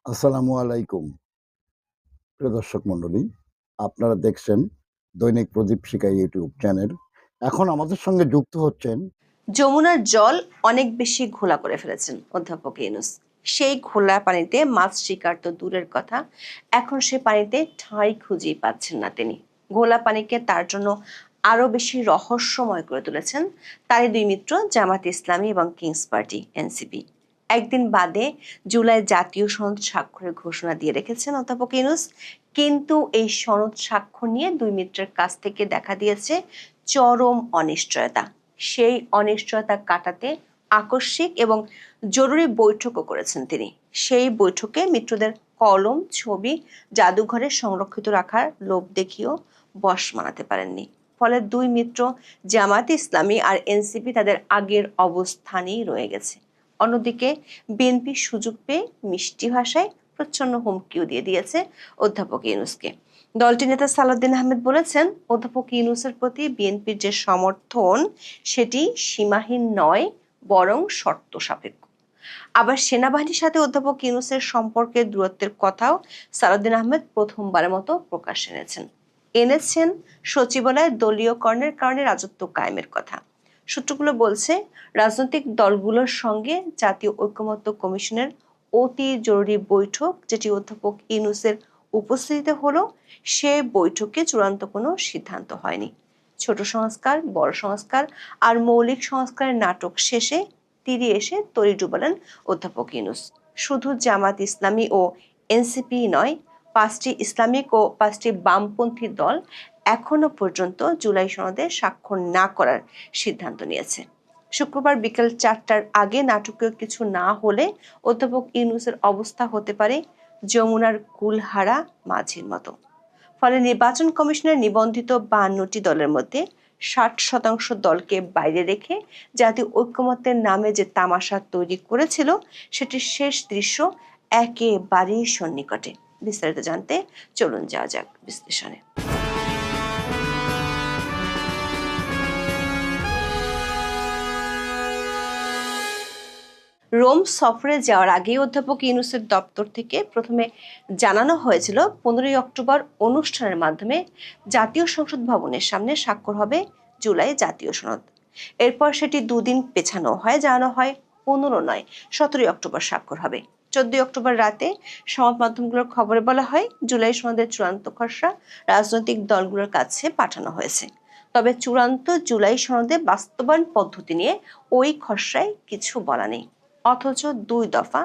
আসসালামু আলাইকুম প্রিয় দর্শক মণ্ডলী, আপনারা দেখছেন দৈনিক প্রদীপ শিকা ইউটিউব চ্যানেল। এখন আমাদের সঙ্গে যুক্ত হচ্ছেন যমুনার জল অনেক বেশি ঘোলা করে ফেলেছেন অধ্যাপক ইউনূস। সেই ঘোলা পানিতে মাছ শিকার তো দূরের কথা, এখন সে পানিতে ঠাঁই খুঁজেই পাচ্ছেন না তিনি। ঘোলা পানিকে তার জন্য আরো বেশি রহস্যময় করে তুলেছেন তারই দুই মিত্র জামাত ইসলামী এবং কিংস পার্টি এনসিপি। একদিন বাদে জুলাই জাতীয় সনদ স্বাক্ষরের ঘোষণা দিয়ে রেখেছেন অধ্যাপক ইউনূস, কিন্তু এই সনদ স্বাক্ষর নিয়ে দুই মিত্রের কাছ থেকে দেখা দিয়েছে চরম অনিশ্চয়তা। সেই অনিশ্চয়তা কাটাতে আকস্মিক এবং জরুরি বৈঠকও করেছেন তিনি। সেই বৈঠকে মিত্রদের কলম, ছবি জাদুঘরে সংরক্ষিত রাখার লোভ দেখিয়েও বশ মানাতে পারেননি। ফলে দুই মিত্র জামাত ইসলামী আর এনসিপি তাদের আগের অবস্থানেই রয়ে গেছে। অন্যদিকে বিএনপি সুযোগ পেয়ে মিষ্টি ভাষায় প্রচ্ছন্ন হুমকিও দিয়ে দিয়েছে অধ্যাপক ইউনূসকে। দলটির নেতা সালাউদ্দিন আহমেদ বলেছেন, অধ্যাপক ইউনূসের প্রতি বিএনপির যে সমর্থন সেটি সীমাহীন নয়, বরং শর্ত সাপেক্ষ। আবার সেনাবাহিনীর সাথে অধ্যাপক ইউনূসের সম্পর্কের দূরত্বের কথাও সালাউদ্দিন আহমেদ প্রথমবারের মতো প্রকাশ এনেছেন সচিবালয়ের দলীয়করণের কারণে রাজত্ব কায়েমের কথা। সূত্রগুলো বলছে, রাজনৈতিক দলগুলোর সঙ্গে জাতীয় ঐকমত্য কমিশনের অতি জরুরি বৈঠক, যেটি অধ্যাপক ইউনূসের উপস্থিতিতে হলো, সে বৈঠকে চূড়ান্ত কোনো সিদ্ধান্ত হয়নি। ছোট সংস্কার, বড় সংস্কার আর মৌলিক সংস্কারের নাটক শেষে তীরে এসে তরি ডুবালেন অধ্যাপক ইউনূস। শুধু জামাত ইসলামী ও এনসিপি নয়, 5টি ইসলামিক ও 5টি বামপন্থী দল এখনো পর্যন্ত জুলাই সনদে স্বাক্ষর না করার সিদ্ধান্ত নিয়েছে। শুক্রবার বিকেল 4টার আগে নাটকীয় কিছু না হলে অধ্যাপক ইউনূসের অবস্থা হতে পারে যমুনার কুলহারা মাঝির মতো। ফলে নির্বাচন কমিশনের নিবন্ধিত 52টি দলের মধ্যে 60% দলকে বাইরে রেখে জাতীয় ঐকমত্যের নামে যে তামাশা তৈরি করেছিল, সেটির শেষ দৃশ্য একেবারেই সন্নিকটে। বিস্তারিত জানতে চলুন যাওয়া যাক বিশ্লেষণে। রোম সফরে যাওয়ার আগে অধ্যাপক ইউনূসের দপ্তর থেকে প্রথমে জানানো হয়েছিল 15ই অক্টোবর অনুষ্ঠানের মাধ্যমে জাতীয় সংসদ ভবনের সামনে স্বাক্ষর হবে জুলাই জাতীয় সনদ। এরপর সেটি দুদিন পেছানো হয়, জানানো হয় 15 নয় 17ই অক্টোবর স্বাক্ষর হবে। 14ই অক্টোবর রাতে সংবাদ মাধ্যমগুলোর খবরে বলা হয়, জুলাই সনদের চূড়ান্ত খসড়া রাজনৈতিক দলগুলোর কাছে পাঠানো হয়েছে। তবে চূড়ান্ত জুলাই সনদে বাস্তবায়ন পদ্ধতি নিয়ে ওই খসড়ায় কিছু বলা নেই। অথচ 2 দফা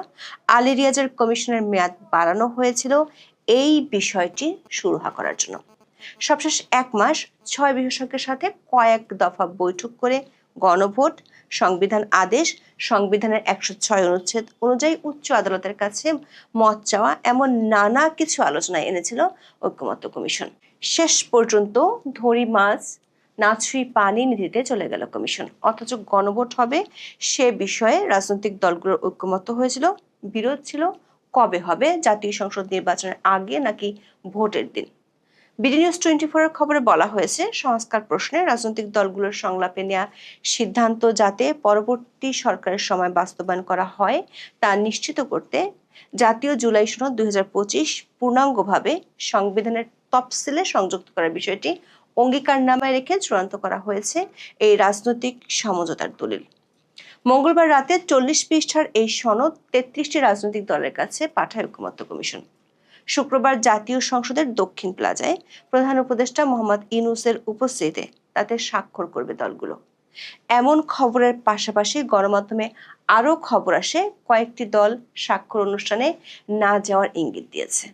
আলী রিয়াজের কমিশনের মেয়াদ বাড়ানো হয়েছিল এই বিষয়টি সুরাহা করার জন্য। সবশেষ 1 মাস 6 বিশেষজ্ঞের সাথে কয়েক দফা বৈঠক করে গণভোট, সংবিধান আদেশ, সংবিধানের 106 অনুচ্ছেদ অনুযায়ী উচ্চ আদালতের কাছে মত চাওয়া, এমন নানা কিছু আলোচনায় এনেছিল ঐকমত্য কমিশন। শেষ পর্যন্ত ধরি মাছ না ছুঁই পানি নীতিতে চলে গেল কমিশন। অথচ গণভোট হবে সে বিষয়ে রাজনৈতিক দলগুলোর ঐকমত্য হয়েছিল, বিরোধ ছিল কবে হবে, জাতীয় সংসদ নির্বাচনের আগে নাকি ভোটের দিন। বিডি নিউজ 24 এর খবরে বলা হয়েছে, সংস্কার প্রশ্নে রাজনৈতিক দলগুলোর সংলাপে নেওয়া সিদ্ধান্ত যাতে পরবর্তী সরকারের সময় বাস্তবায়ন করা হয় তা নিশ্চিত করতে জাতীয় জুলাই সনদ 2025 পূর্ণাঙ্গভাবে সংবিধানের তফসিলে সংযুক্ত করার বিষয়টি অঙ্গীকারনামায় রেখে চূড়ান্ত করা হয়েছে এই রাজনৈতিক সমঝোতার দলিল। মঙ্গলবার রাতে 40 পৃষ্ঠার এই সনদ 33টি রাজনৈতিক দলের কাছে পাঠায় ঐকমত্য কমিশন। শুক্রবার জাতীয় সংসদের দক্ষিণ প্লাজায় প্রধান উপদেষ্টা মোহাম্মদ ইউনূসের উপস্থিতিতে তাতে স্বাক্ষর করবে দলগুলো। এমন খবরের পাশাপাশি গণমাধ্যমে আরও খবর আসে, কয়েকটি দল স্বাক্ষর অনুষ্ঠানে না যাওয়ার ইঙ্গিত দিয়েছে।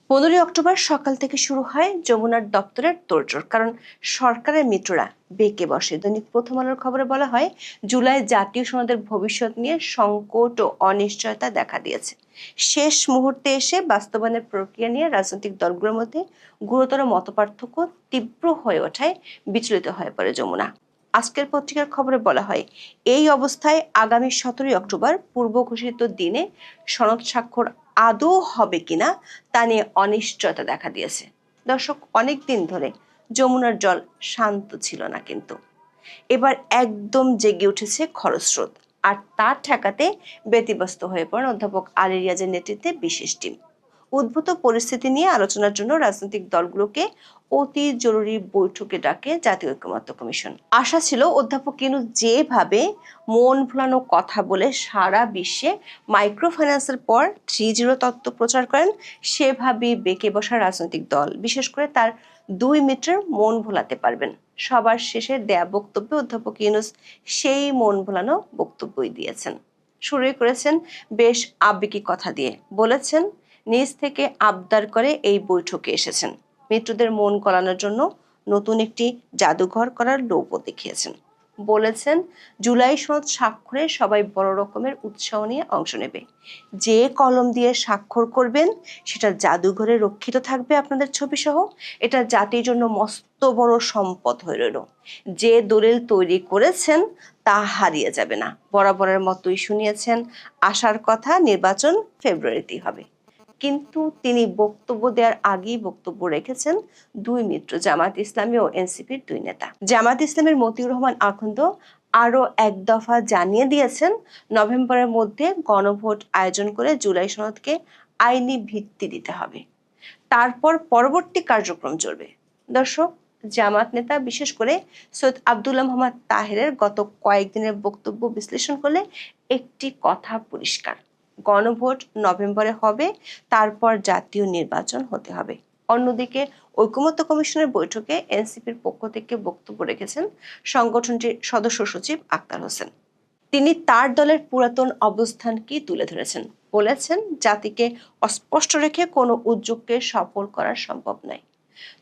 15ই অক্টোবর সকাল থেকে শুরু হয় যমুনার দপ্তরের তোড়জোড়, কারণ সরকারের মিত্ররা বেঁকে বসে। দৈনিক প্রথম আলোর খবরে বলা হয়, জুলাই জাতীয় সনদের ভবিষ্যৎ নিয়ে সংকট ও অনিশ্চয়তা দেখা দিয়েছে। শেষ মুহূর্তে এসে বাস্তবায়নের প্রক্রিয়া নিয়ে রাজনৈতিক দলগুলোর মধ্যে গুরুতর মতপার্থক্য তীব্র হয়ে ওঠায় বিচলিত হয়ে পড়ে যমুনা। আজকের পত্রিকার খবরে বলা হয়, এই অবস্থায় আগামী 17ই অক্টোবর পূর্ব ঘোষিত দিনে সনদ স্বাক্ষর আদৌ হবে কিনা তা নিয়ে অনিশ্চয়তা দেখা দিয়েছে। দর্শক, অনেক দিন ধরে যমুনার জল শান্ত ছিল না, কিন্তু এবার একদম জেগে উঠেছে খরস্রোত। আর তা ঠেকাতে ব্যতিব্যস্ত হয়ে পড়েন অধ্যাপক আলী রিয়াজের নেতৃত্বে বিশেষ টিম। উদ্ভূত পরিস্থিতি নিয়ে আলোচনার জন্য রাজনৈতিক দলগুলোকে অতি জরুরি বৈঠকে ডাকে জাতীয় ঐকমত্য কমিশন। আশা ছিল অধ্যাপক ইউনূস যেভাবে মন ভোলানো কথা বলে সারা বিশ্বে মাইক্রো ফাইন্যান্সের পর 3-0 তত্ত্ব প্রচার করেন, সেভাবেই বেঁকে বসা রাজনৈতিক দল বিশেষ করে তার 2 মিত্রের মন ভোলাতে পারবেন। সবার শেষে দেয়া বক্তব্যে অধ্যাপক ইউনূস সেই মন ভোলানো বক্তব্যই দিয়েছেন। শুরুই করেছেন বেশ আবেগী কথা দিয়ে। বলেছেন, নিজ থেকে আবদার করে এই বৈঠকে এসেছেন। মিত্রদের মন গলানোর জন্য নতুন একটি জাদুঘর করার লোভও দেখিয়েছেন। বলেছেন, জুলাই সনদ স্বাক্ষরে সবাই বড় রকমের উৎসাহ নিয়ে অংশ নেবে। যে কলম দিয়ে স্বাক্ষর করবেন সেটা জাদুঘরে রক্ষিত থাকবে আপনাদের ছবি সহ। এটা জাতির জন্য মস্ত বড় সম্পদ হয়ে রইল। যে দলিল তৈরি করেছেন তা হারিয়ে যাবে না। বরাবরের মতোই শুনিয়েছেন, আশার কথা নির্বাচন ফেব্রুয়ারিতেই হবে। কিন্তু তিনি বক্তব্য দেওয়ার আগেই বক্তব্য রেখেছেন 2 মিত্র জামাত ইসলামী ও এনসিপির 2 নেতা। জামাত ইসলামের মতিউর রহমান আখন্দ আরো এক দফা জানিয়ে দিয়েছেন, নভেম্বরের মধ্যে গণভোট আয়োজন করে জুলাই সনদকে আইনি ভিত্তি দিতে হবে, তারপর পরবর্তী কার্যক্রম চলবে। দর্শক, জামাত নেতা বিশেষ করে সৈয়দ আব্দুল্লাহ মোহাম্মদ তাহেরের গত কয়েকদিনের বক্তব্য বিশ্লেষণ করলে একটি কথা পরিষ্কার, গণভোট নভেম্বরে হবে, তারপর জাতীয় নির্বাচন হতে হবে। অন্যদিকে ঐকমত্য কমিশনের বৈঠকে এনসিপির পক্ষ থেকে বক্তব্য রেখেছেন সংগঠনটির সদস্য সচিব আক্তার হোসেন। তিনি তার দলের পুরাতন অবস্থানকে তুলে ধরেছেন। বলেছেন, জাতিকে অস্পষ্ট রেখে কোনো উদ্যোগকে সফল করা সম্ভব নয়।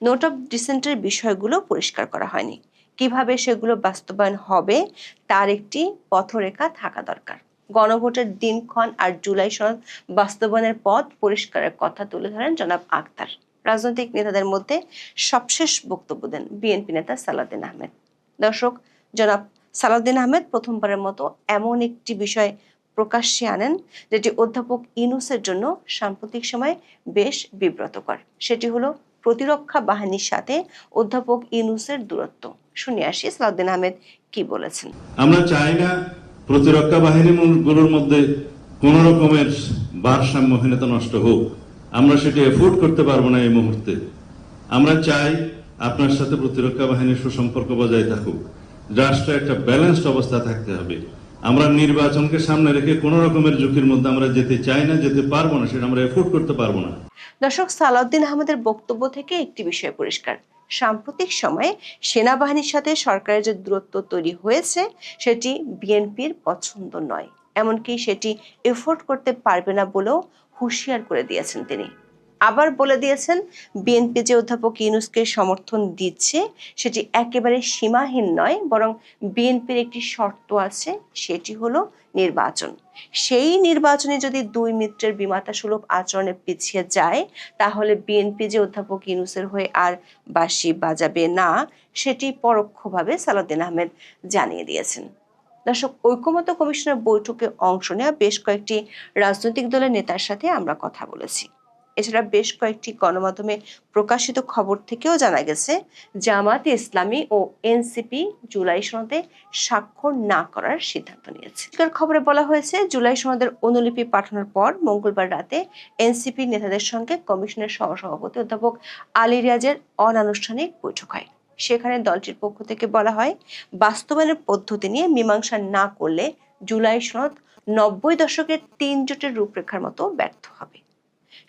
নোট অফ ডিসেন্টের বিষয়গুলো পরিষ্কার করা হয়নি। কিভাবে সেগুলো বাস্তবায়ন হবে তার একটি পথরেখা থাকা দরকার। গণভোটের দিনক্ষণ আর জুলাই সনদ বাস্তবায়নের পথ পরিষ্কারের কথা তুলে ধরেন জনাব আক্তার। রাজনৈতিক নেতাদের মধ্যে সবশেষ বক্তব্য দেন বিএনপি নেতা সালাউদ্দিন আহমেদ। দর্শক, জনাব সালাউদ্দিন আহমেদ প্রথমবারের মতো এমন একটি বিষয় প্রকাশ্যে আনেন যেটি অধ্যাপক ইউনূসের জন্য সাম্প্রতিক সময়ে বেশ বিব্রতকর। সেটি হলো প্রতিরক্ষা বাহিনীর সাথে অধ্যাপক ইউনূসের দূরত্ব। শুনে আসি সালাউদ্দিন আহমেদ কি বলেছেন। আমরা চাই না প্রতিরক্ষা বাহিনীগুলোর মধ্যে কোন রকমের ভারসাম্যহীনতা নষ্ট হোক। আমরা সেটা এফোর্ড করতে পারবো না এই মুহূর্তে। আমরা চাই আপনার সাথে প্রতিরক্ষা বাহিনীর সুসম্পর্ক বজায় থাকুক। রাষ্ট্রে একটা ব্যালেন্সড অবস্থা থাকতে হবে। আমরা নির্বাচনকে সামনে রেখে কোন রকমের ঝুঁকির মধ্যে আমরা যেতে চাই না, যেতে পারবো না, সেটা আমরা এফোর্ড করতে পারবো না। দর্শক, সালাউদ্দিন আহমেদের বক্তব্য থেকে একটি বিষয় পরিষ্কার, সাম্প্রতিক সময়ে সেনাবাহিনীর সাথে সরকারের যে দূরত্ব তৈরি হয়েছে সেটি বিএনপির পছন্দ নয়, এমনকি সেটি এফোর্ড করতে পারবে না বলেও হুঁশিয়ার করে দিয়েছেন তিনি। আবার বলে দিয়েছেন, বিএনপি যে অধ্যাপক ইউনূসকে সমর্থন দিচ্ছে সেটি একেবারে সীমাহীন নয়, বরং বিএনপির একটি শর্ত আছে, সেটি হলো নির্বাচন। সেই নির্বাচনে যদি 2 মিত্রের বিমাতা সুলভ আচরণে পিছিয়ে যায় তাহলে বিএনপি যে অধ্যাপক ইউনূসের হয়ে আর বাঁশি বাজাবে না, সেটি পরোক্ষভাবে সালাউদ্দিন আহমেদ জানিয়ে দিয়েছেন। দর্শক, ঐকমত্য কমিশনের বৈঠকে অংশ নেওয়া বেশ কয়েকটি রাজনৈতিক দলের নেতার সাথে আমরা কথা বলেছি। এছাড়া বেশ কয়েকটি গণমাধ্যমে প্রকাশিত খবর থেকেও জানা গেছে, জামায়াতে ইসলামী ও এনসিপি জুলাই সনদে স্বাক্ষর না করার সিদ্ধান্ত নিয়েছে। খবরে বলা হয়েছে, জুলাই সনদের অনুলিপি পাঠানোর পর মঙ্গলবার রাতে এনসিপি নেতাদের সঙ্গে কমিশনের সহসভাপতি অধ্যাপক আলী রিয়াজের অনানুষ্ঠানিক বৈঠক হয়। সেখানে দলটির পক্ষ থেকে বলা হয়, বাস্তবায়নের পদ্ধতি নিয়ে মীমাংসা না করলে জুলাই সনদ 90 দশকের 3 জোটের রূপরেখার মতো ব্যর্থ হবে।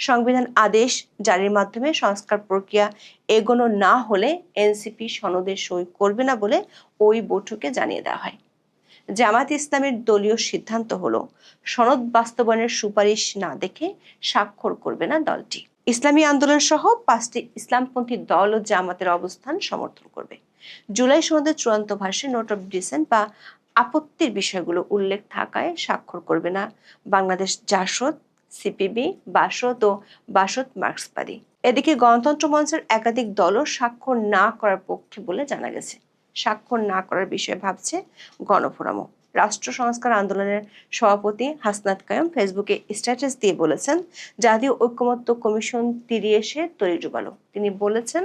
সংবিধান আদেশ জারির মাধ্যমে সংস্কার প্রক্রিয়া এগোনো না হলে এনসিপি সনদে সই করবে না বলে ওই বৈঠকে জানিয়ে দেওয়া হয়। জামায়াত ইসলামের দলীয় সিদ্ধান্ত হলো, সনদ বাস্তবায়নের সুপারিশ না দেখে স্বাক্ষর করবে না দলটি। ইসলামী আন্দোলন সহ 5টি ইসলামপন্থী দল ও জামাতের অবস্থান সমর্থন করবে। জুলাই সনদের চূড়ান্ত ভাষ্যে নোট অফ ডিসেন্ট বা আপত্তির বিষয়গুলো উল্লেখ থাকায় স্বাক্ষর করবে না বাংলাদেশ জাসদ, সিপিবি, বাসদ ও বাসদ মার্ক্সবাদী। এদিকে গণতন্ত্র মঞ্চের একাধিক দলও স্বাক্ষর না করার পক্ষে বলে জানা গেছে। স্বাক্ষর না করার বিষয়ে ভাবছে গণফোরামও। রাষ্ট্র সংস্কার আন্দোলনের সভাপতি হাসনাত কায়ুম ফেসবুকে স্ট্যাটাস দিয়ে বলেছেন, জাতীয় ঐকমত্য কমিশন তীরে এসে তরি ডুবালো। তিনি বলেছেন,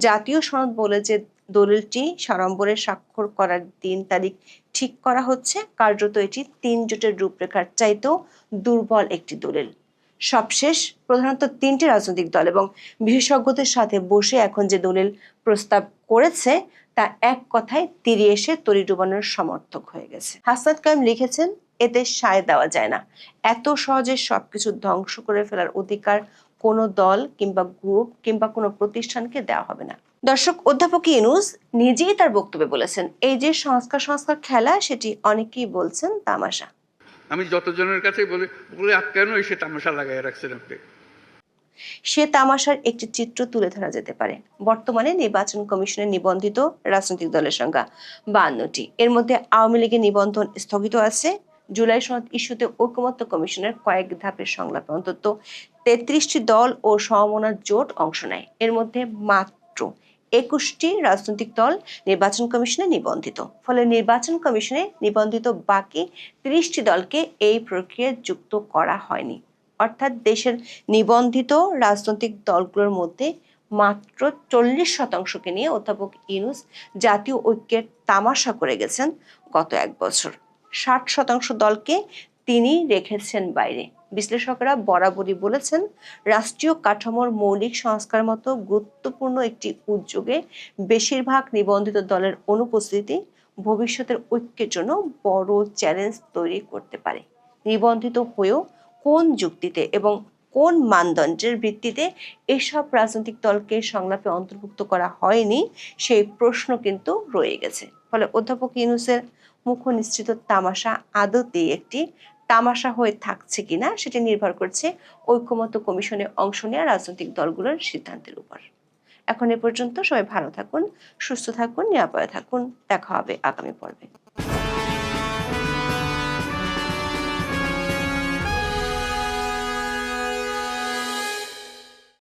জাতীয় সনদ বলে যে দলিলটি সাড়ম্বরে স্বাক্ষর করার দিন তারিখ ঠিক করা হচ্ছে। কার্যত এটি 3 জোটের রূপরেখার চাইতেও দুর্বল একটি দলিল। সবশেষ প্রধানত 3টি রাজনৈতিক দল এবং বিশেষজ্ঞদের সাথে বসে এখন যে দলিল প্রস্তাব করেছে তা এক কথায় তীরে এসে তরি ডুবানোর সমর্থক হয়ে গেছে। হাসনাত কায়েম লিখেছেন, এতে সায় দেওয়া যায় না। এত সহজে সবকিছু ধ্বংস করে ফেলার অধিকার কোনো দল কিংবা গ্রুপ কিংবা কোনো প্রতিষ্ঠানকে দেওয়া হবে না। দর্শক, অধ্যাপক ইউনূস নিজেই তার বক্তব্যে বলেছেন, এই যে সংস্কার খেলা, সেটি অনেকেই বলছেন তামাশা। আমি যতজনের কাছে বলি কেন সে তামাশা লাগাই রাখছেন আপনি। সে তামাশার একটি চিত্র তুলে ধরা যেতে পারে। বর্তমানে নির্বাচন কমিশনের নিবন্ধিত রাজনৈতিক দলের সংখ্যা 52টি। এর মধ্যে আওয়ামী লীগের নিবন্ধন স্থগিত আছে। জুলাই সনদ ইস্যুতে ঐকমত্য কমিশনের কয়েক ধাপের সংলাপে অন্তত 33টি দল ও সমমনা জোট অংশ নেয়। এর মধ্যে মাত্র 21টি রাজনৈতিক দল নির্বাচন কমিশনে নিবন্ধিত। ফলে নির্বাচন কমিশনে নিবন্ধিত বাকি 30টি দলকে এই প্রক্রিয়ায় যুক্ত করা হয়নি। অর্থাৎ দেশের নিবন্ধিত রাজনৈতিক দলগুলোর মধ্যে মাত্র 40%কে নিয়ে অধ্যাপক ইউনূস জাতীয় ঐক্যের তামাশা করে গেছেন গত 1 বছর। 60% দলকে তিনি রেখেছেন বাইরে। বিশ্লেষকরা বরাবরই বলেছেন, রাষ্ট্রীয় কাঠামোর মৌলিক সংস্কার মতো গুরুত্বপূর্ণ একটি উদ্যোগে বেশিরভাগ নিবন্ধিত দলের অনুপস্থিতি ভবিষ্যতের ঐক্যের জন্য বড় চ্যালেঞ্জ তৈরি করতে পারে। নিবন্ধিত হয়েও কোন যুক্তিতে এবং কোন মানদণ্ডের ভিত্তিতে এসব রাজনৈতিক দলকে সংলাপে অন্তর্ভুক্ত করা হয়নি, সেই প্রশ্ন কিন্তু রয়ে গেছে। ফলে অধ্যাপক ইউনূসের মুখনিসৃত তামাশা আদতেই একটি তামাশা হয়ে থাকছে কিনা সেটি নির্ভর করছে ঐকমত্য কমিশনে অংশ নেওয়া রাজনৈতিক দলগুলোর সিদ্ধান্তের উপর। এখন এ পর্যন্ত। সবাই ভালো থাকুন, সুস্থ থাকুন, নিরাপদে থাকুন। দেখা হবে আগামী পর্বে।